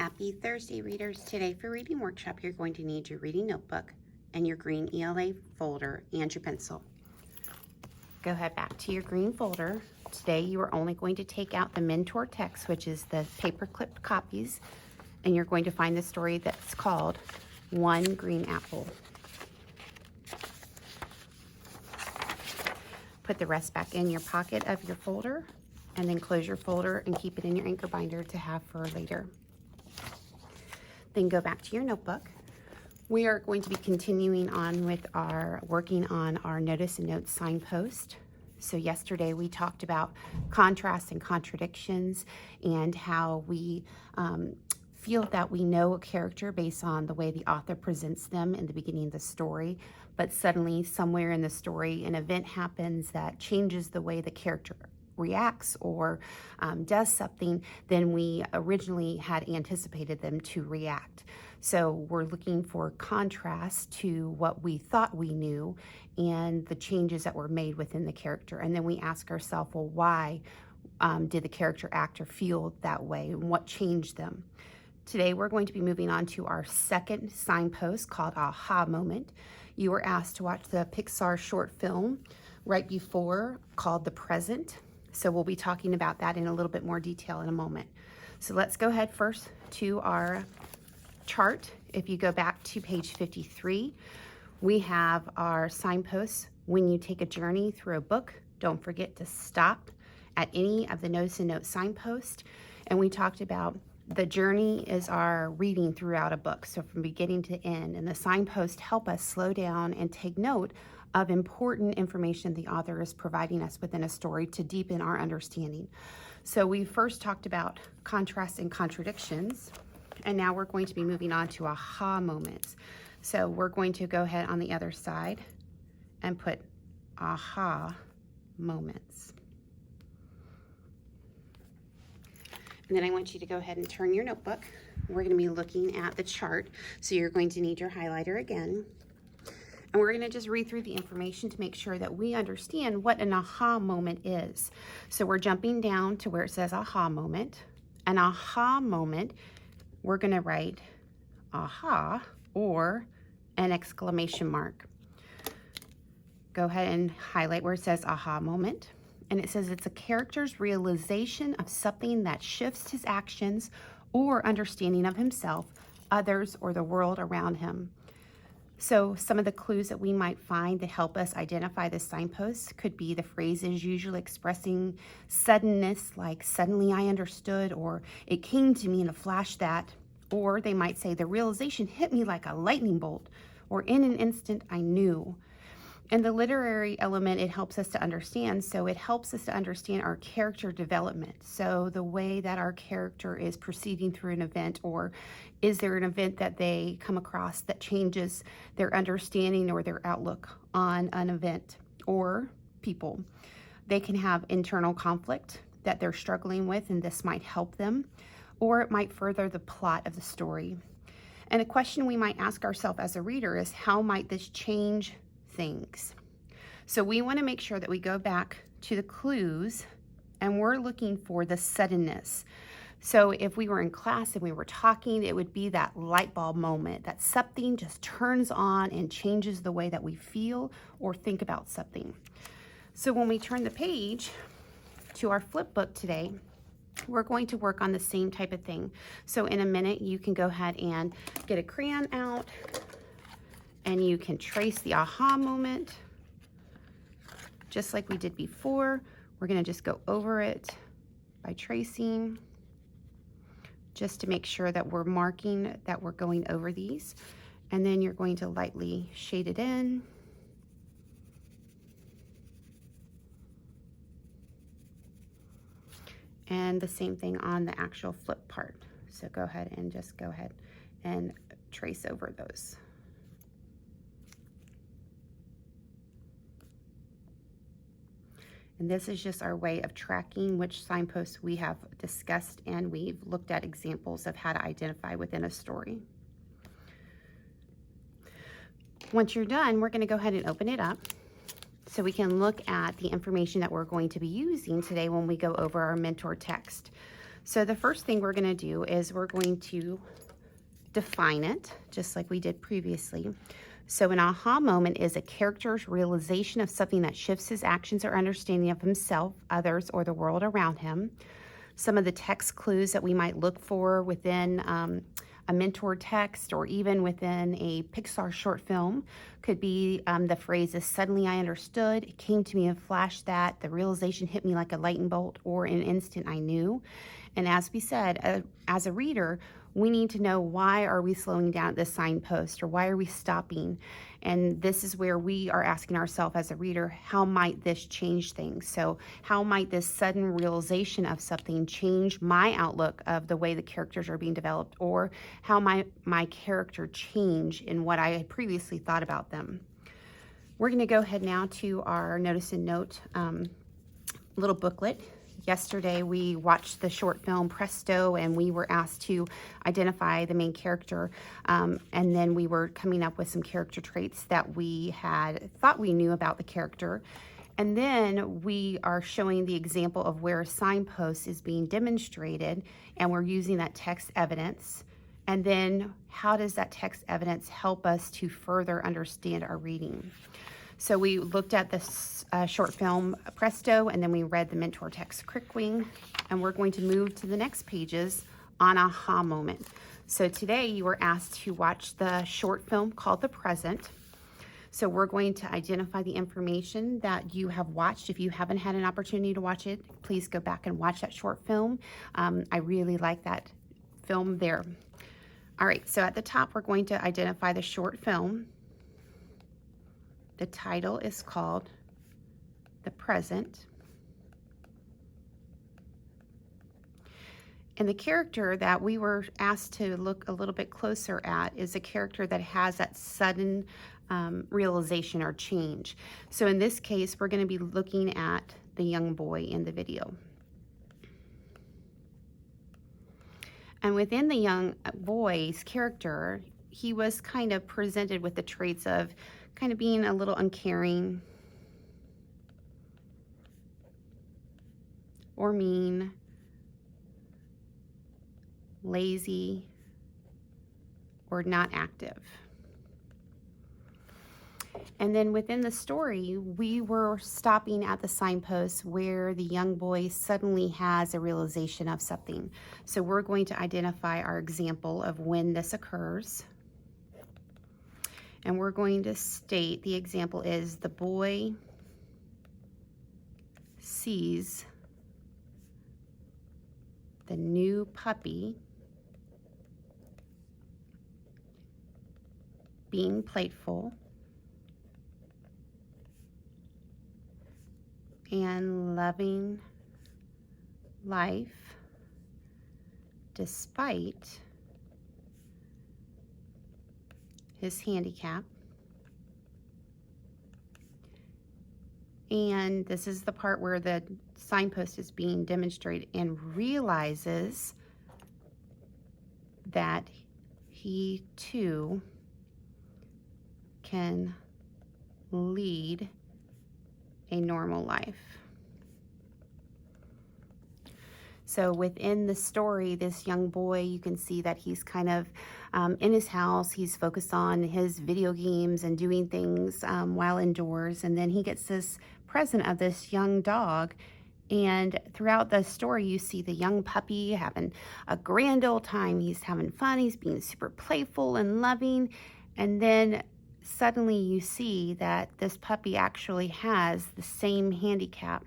Happy Thursday, readers. Today for Reading Workshop, you're going to need your reading notebook and your green ELA folder and your pencil. Go ahead back to your green folder. Today you are only going to take out the Mentor text, which is the paper clipped copies, and you're going to find the story that's called One Green Apple. Put the rest back in your pocket of your folder, and then close your folder and keep it in your anchor binder to have for later. Then go back to your notebook. We are going to be continuing on with working on our notice and notes signpost. So yesterday we talked about contrasts and contradictions and how we feel that we know a character based on the way the author presents them in the beginning of the story, but suddenly somewhere in the story an event happens that changes the way the character reacts or does something than we originally had anticipated them to react. So we're looking for contrast to what we thought we knew and the changes that were made within the character. And then we ask ourselves, well, why did the character act or feel that way, and what changed them? Today we're going to be moving on to our second signpost called Aha Moment. You were asked to watch the Pixar short film right before called The Present. So we'll be talking about that in a little bit more detail in a moment. So let's go ahead first to our chart. If you go back to page 53, we have our signposts. When you take a journey through a book, don't forget to stop at any of the notice and note signposts. And we talked about the journey is our reading throughout a book, so from beginning to end. And the signposts help us slow down and take note of important information the author is providing us within a story to deepen our understanding. So we first talked about contrasts and contradictions, and now we're going to be moving on to aha moments. So we're going to go ahead on the other side and put aha moments. And then I want you to go ahead and turn your notebook. We're going to be looking at the chart, so you're going to need your highlighter again. And we're going to just read through the information to make sure that we understand what an aha moment is. So we're jumping down to where it says aha moment. An aha moment, we're going to write aha or an exclamation mark. Go ahead and highlight where it says aha moment. And it says it's a character's realization of something that shifts his actions or understanding of himself, others, or the world around him. So some of the clues that we might find that help us identify the signpost could be the phrases usually expressing suddenness, like suddenly I understood, or it came to me in a flash that, or they might say the realization hit me like a lightning bolt, or in an instant I knew. And the literary element, it helps us to understand. So it helps us to understand our character development. So the way that our character is proceeding through an event, or is there an event that they come across that changes their understanding or their outlook on an event or people. They can have internal conflict that they're struggling with, and this might help them, or it might further the plot of the story. And a question we might ask ourselves as a reader is, how might this change things? So we want to make sure that we go back to the clues and we're looking for the suddenness. So if we were in class and we were talking, it would be that light bulb moment that something just turns on and changes the way that we feel or think about something. So when we turn the page to our flip book today, we're going to work on the same type of thing. So in a minute, you can go ahead and get a crayon out and you can trace the aha moment just like we did before. We're going to just go over it by tracing just to make sure that we're marking that we're going over these. And then you're going to lightly shade it in. And the same thing on the actual flip part. So go ahead and just go ahead and trace over those. And this is just our way of tracking which signposts we have discussed, and we've looked at examples of how to identify within a story. Once you're done, we're going to go ahead and open it up so we can look at the information that we're going to be using today when we go over our mentor text. So the first thing we're going to do is we're going to define it, just like we did previously. So an aha moment is a character's realization of something that shifts his actions or understanding of himself, others, or the world around him. Some of the text clues that we might look for within a mentor text or even within a Pixar short film could be the phrases, suddenly I understood, it came to me in a flash that, the realization hit me like a lightning bolt, or in an instant I knew. And as we said, as a reader, we need to know, why are we slowing down at this signpost, or why are we stopping? And this is where we are asking ourselves as a reader, how might this change things? So how might this sudden realization of something change my outlook of the way the characters are being developed, or how might my character change in what I had previously thought about them? We're going to go ahead now to our notice and note little booklet. Yesterday we watched the short film Presto, and we were asked to identify the main character, and then we were coming up with some character traits that we had thought we knew about the character. And then we are showing the example of where a signpost is being demonstrated, and we're using that text evidence. And then how does that text evidence help us to further understand our reading? So we looked at this short film Presto, and then we read the mentor text Crickwing, and we're going to move to the next pages on aha moment. So today you were asked to watch the short film called The Present. So we're going to identify the information that you have watched. If you haven't had an opportunity to watch it, please go back and watch that short film. I really like that film there. All right, so at the top, we're going to identify the short film. The title is called The Present. And the character that we were asked to look a little bit closer at is a character that has that sudden realization or change. So in this case, we're going to be looking at the young boy in the video. And within the young boy's character, he was kind of presented with the traits of kind of being a little uncaring or mean, lazy, or not active. And then within the story, we were stopping at the signpost where the young boy suddenly has a realization of something. So we're going to identify our example of when this occurs. And we're going to state the example is the boy sees the new puppy being playful and loving life despite his handicap. And this is the part where the signpost is being demonstrated, and realizes that he too can lead a normal life. So within the story, this young boy, you can see that he's kind of in his house. He's focused on his video games and doing things while indoors. And then he gets this present of this young dog. And throughout the story, you see the young puppy having a grand old time. He's having fun. He's being super playful and loving. And then suddenly you see that this puppy actually has the same handicap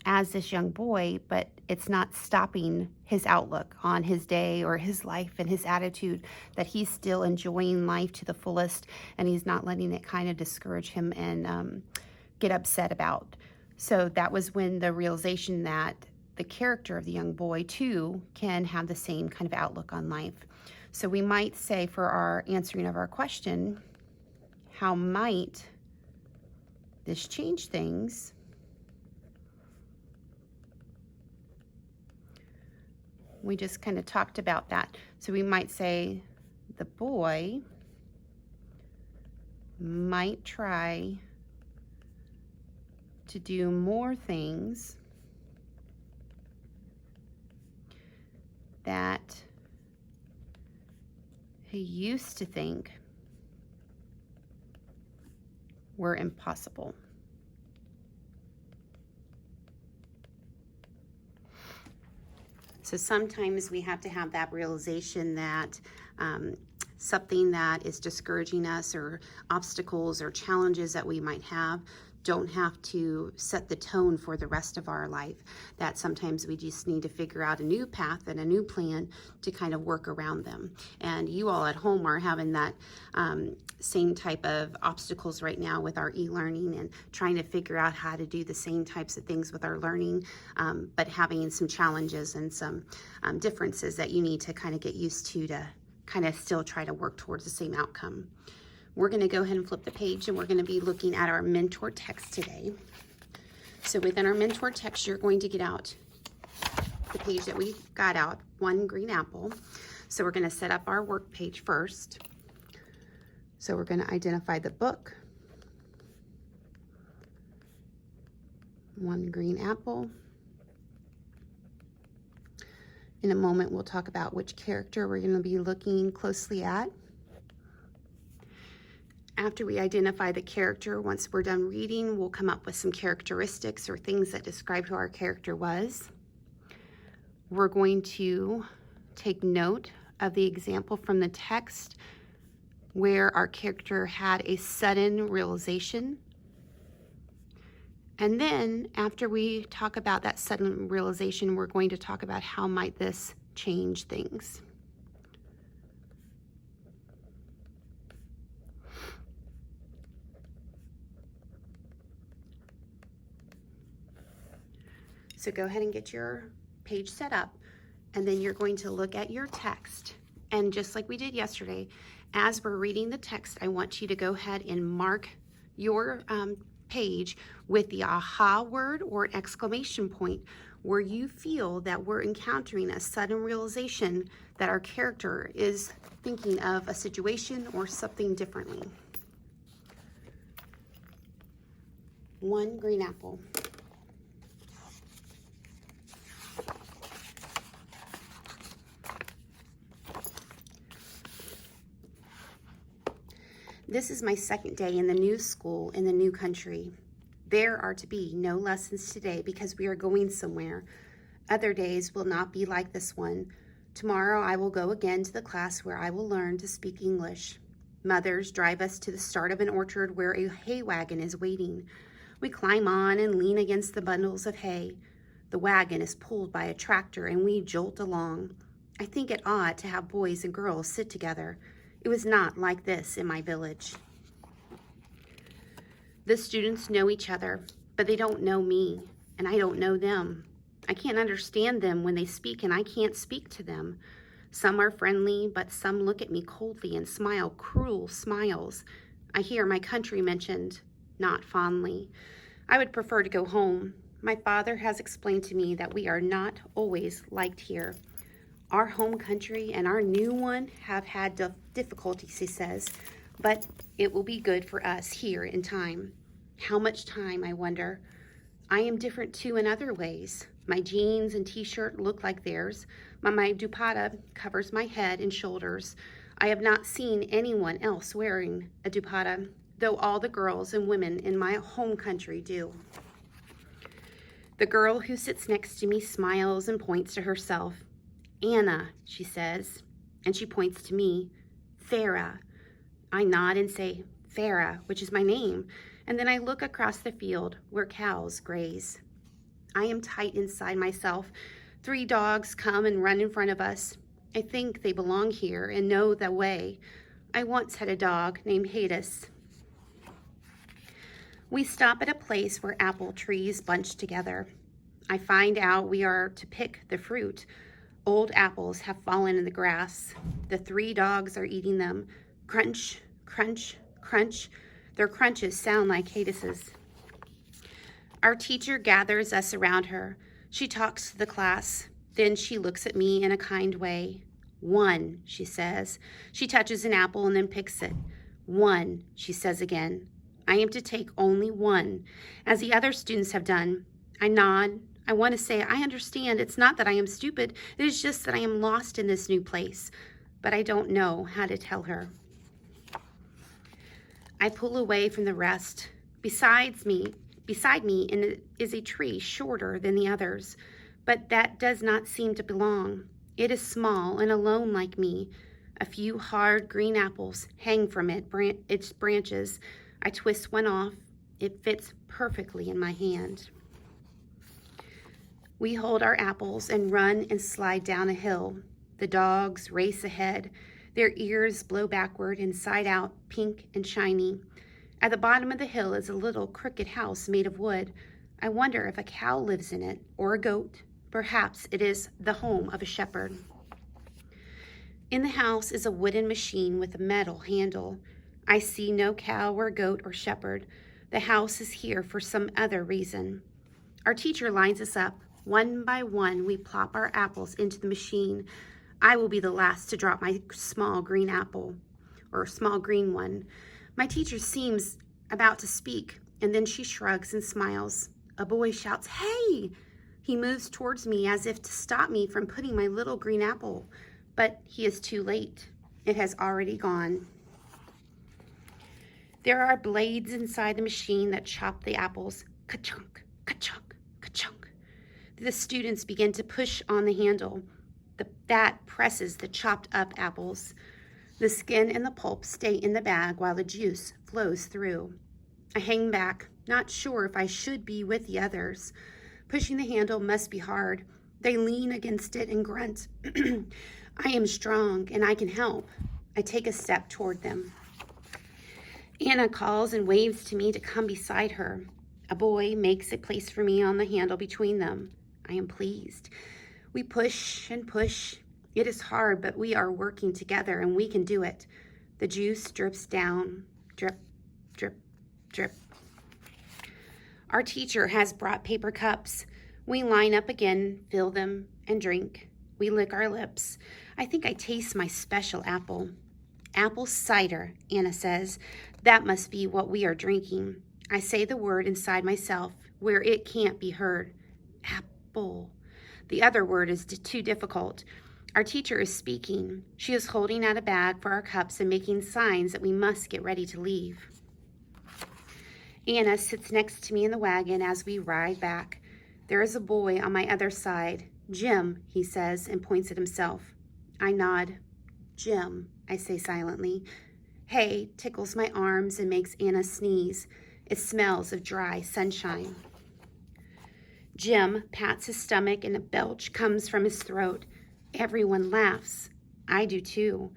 as this young boy, but it's not stopping his outlook on his day or his life and his attitude, that he's still enjoying life to the fullest, and he's not letting it kind of discourage him and get upset about. So that was when the realization that the character of the young boy too can have the same kind of outlook on life. So we might say, for our answering of our question, how might this change things? We just kind of talked about that. So we might say the boy might try to do more things that he used to think were impossible. So sometimes we have to have that realization that something that is discouraging us, or obstacles or challenges that we might have, don't have to set the tone for the rest of our life. That sometimes we just need to figure out a new path and a new plan to kind of work around them. And you all at home are having that same type of obstacles right now with our e-learning, and trying to figure out how to do the same types of things with our learning, but having some challenges and some differences that you need to kind of get used to kind of still try to work towards the same outcome. We're going to go ahead and flip the page, and we're going to be looking at our mentor text today. So within our mentor text, you're going to get out the page that we got out, One Green Apple. So we're going to set up our work page first. So we're going to identify the book, One Green Apple. In a moment, we'll talk about which character we're going to be looking closely at. After we identify the character, once we're done reading, we'll come up with some characteristics or things that describe who our character was. We're going to take note of the example from the text where our character had a sudden realization. And then after we talk about that sudden realization, we're going to talk about how might this change things. So go ahead and get your page set up, and then you're going to look at your text. And just like we did yesterday, as we're reading the text, I want you to go ahead and mark your page with the aha word or an exclamation point where you feel that we're encountering a sudden realization that our character is thinking of a situation or something differently. One green apple. This is my second day in the new school in the new country. There are to be no lessons today because we are going somewhere. Other days will not be like this one. Tomorrow I will go again to the class where I will learn to speak English. Mothers drive us to the start of an orchard where a hay wagon is waiting. We climb on and lean against the bundles of hay. The wagon is pulled by a tractor and we jolt along. I think it odd to have boys and girls sit together. It was not like this in my village. The students know each other, but they don't know me, and I don't know them. I can't understand them when they speak, and I can't speak to them. Some are friendly, but some look at me coldly and smile cruel smiles. I hear my country mentioned, not fondly. I would prefer to go home. My father has explained to me that we are not always liked here. Our home country and our new one have had difficulties, he says, but it will be good for us here in time. How much time, I wonder? I am different too in other ways. My jeans and t-shirt look like theirs. My dupatta covers my head and shoulders. I have not seen anyone else wearing a dupatta, though all the girls and women in my home country do. The girl who sits next to me smiles and points to herself. Anna, she says, and she points to me. Farah. I nod and say, Farah, which is my name, and then I look across the field where cows graze. I am tight inside myself. 3 dogs come and run in front of us. I think they belong here and know the way. I once had a dog named Hades. We stop at a place where apple trees bunch together. I find out we are to pick the fruit. Old apples have fallen in the grass. The 3 dogs are eating them. Crunch, crunch, crunch. Their crunches sound like Hades's. Our teacher gathers us around her. She talks to the class. Then she looks at me in a kind way. 1, she says. She touches an apple and then picks it. 1, she says again. I am to take only 1, as the other students have done. I nod, I want to say, I understand. It's not that I am stupid. It is just that I am lost in this new place. But I don't know how to tell her. I pull away from the rest. Beside me is a tree shorter than the others, but that does not seem to belong. It is small and alone like me. A few hard green apples hang from its branches. I twist one off. It fits perfectly in my hand. We hold our apples and run and slide down a hill. The dogs race ahead. Their ears blow backward and side out, pink and shiny. At the bottom of the hill is a little crooked house made of wood. I wonder if a cow lives in it, or a goat. Perhaps it is the home of a shepherd. In the house is a wooden machine with a metal handle. I see no cow or goat or shepherd. The house is here for some other reason. Our teacher lines us up. One by one, we plop our apples into the machine. I will be the last to drop my small green apple, or small green one. My teacher seems about to speak, and then she shrugs and smiles. A boy shouts, "Hey!" He moves towards me as if to stop me from putting my little green apple, but he is too late. It has already gone. There are blades inside the machine that chop the apples. Ka-chunk, ka-chunk, ka-chunk. The students begin to push on the handle. That presses the chopped up apples. The skin and the pulp stay in the bag while the juice flows through. I hang back, not sure if I should be with the others. Pushing the handle must be hard. They lean against it and grunt. I am strong and I can help. I take a step toward them. Anna calls and waves to me to come beside her. A boy makes a place for me on the handle between them. I am pleased. We push and push. It is hard, but we are working together and we can do it. The juice drips down. Drip, drip, drip. Our teacher has brought paper cups. We line up again, fill them, and drink. We lick our lips. I think I taste my special apple. Apple cider, Anna says. That must be what we are drinking. I say the word inside myself where it can't be heard. Apple. The other word is too difficult. Our teacher is speaking. She is holding out a bag for our cups and making signs that we must get ready to leave. Anna sits next to me in the wagon as we ride back. There is a boy on my other side. Jim, he says, and points at himself. I nod. Jim, I say silently. Hay tickles my arms and makes Anna sneeze. It smells of dry sunshine. Jim pats his stomach and a belch comes from his throat. Everyone laughs. I do too.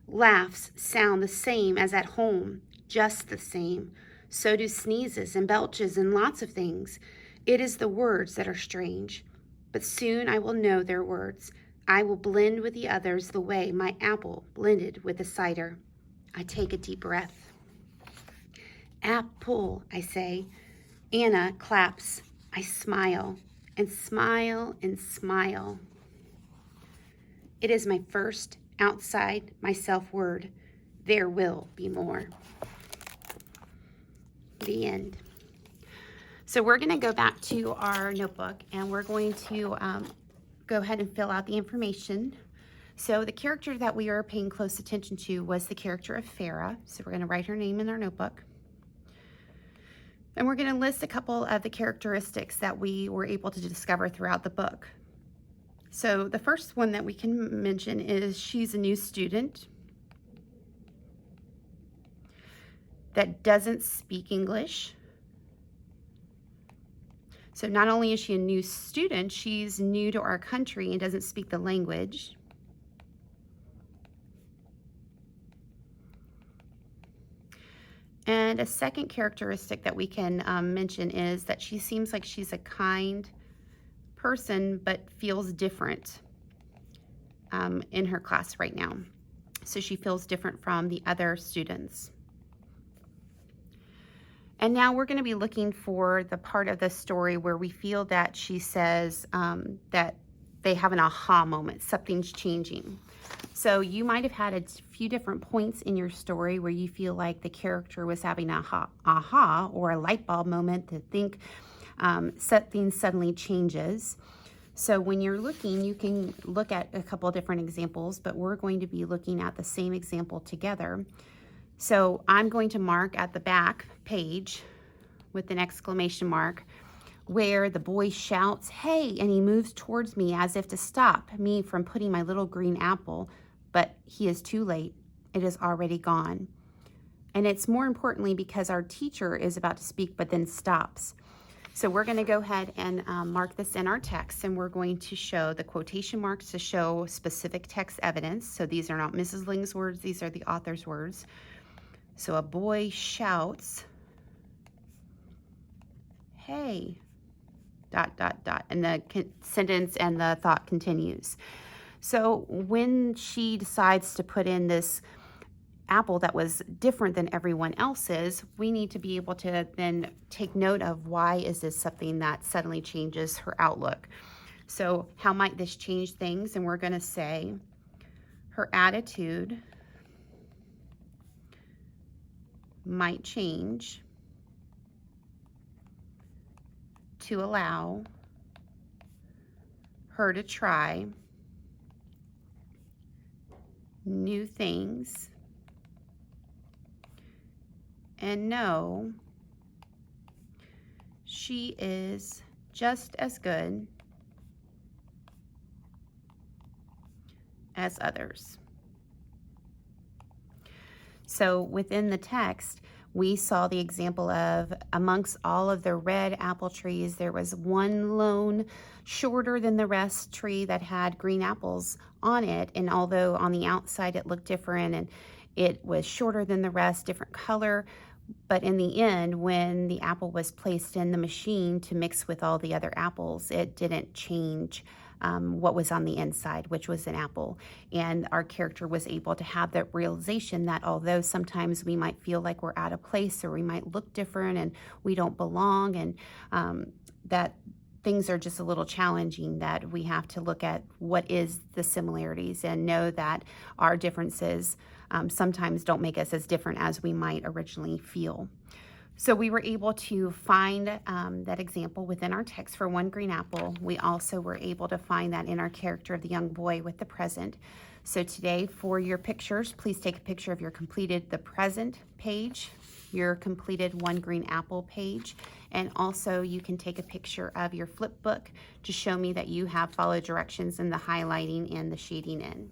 Laughs sound the same as at home, just the same. So do sneezes and belches and lots of things. It is the words that are strange. But soon I will know their words. I will blend with the others the way my apple blended with the cider. I take a deep breath. Apple, I say. Anna claps. I smile and smile and smile. It is my first outside myself word. There will be more. The end. So we're going to go back to our notebook and we're going to go ahead and fill out the information. So the character that we are paying close attention to was the character of Farah. So we're going to write her name in our notebook. And we're going to list a couple of the characteristics that we were able to discover throughout the book. So the first one that we can mention is she's a new student that doesn't speak English. So not only is she a new student, she's new to our country and doesn't speak the language. And a second characteristic that we can mention is that she seems like she's a kind person, but feels different in her class right now. So she feels different from the other students. And now we're going to be looking for the part of the story where we feel that she says that they have an aha moment, something's changing. So you might have had a few different points in your story where you feel like the character was having an aha or a light bulb moment to think Something suddenly changes. So when you're looking, you can look at a couple of different examples, but we're going to be looking at the same example together. So I'm going to mark at the back page with an exclamation mark where the boy shouts, "Hey," and he moves towards me as if to stop me from putting my little green apple, but he is too late. It is already gone. And it's more importantly because our teacher is about to speak but then stops. So we're going to go ahead and mark this in our text, and we're going to show the quotation marks to show specific text evidence. So these are not Mrs. Ling's words, these are the author's words. So a boy shouts, "Hey," ... and the sentence and the thought continues. So when she decides to put in this apple that was different than everyone else's, we need to be able to then take note of why is this something that suddenly changes her outlook. So how might this change things? And we're going to say her attitude might change to allow her to try new things and know she is just as good as others. So within the text, we saw the example of amongst all of the red apple trees, there was one lone, shorter than the rest tree that had green apples on it. And although on the outside it looked different and it was shorter than the rest, different color, but in the end, when the apple was placed in the machine to mix with all the other apples, it didn't change what was on the inside, which was an apple. And our character was able to have that realization that although sometimes we might feel like we're out of place or we might look different and we don't belong, and that things are just a little challenging, that we have to look at what is the similarities and know that our differences sometimes don't make us as different as we might originally feel. So we were able to find that example within our text for one green apple. We also were able to find that in our character of the young boy with the present. So today for your pictures, please take a picture of your completed the present page, your completed one green apple page, and also you can take a picture of your flip book to show me that you have followed directions in the highlighting and the shading in.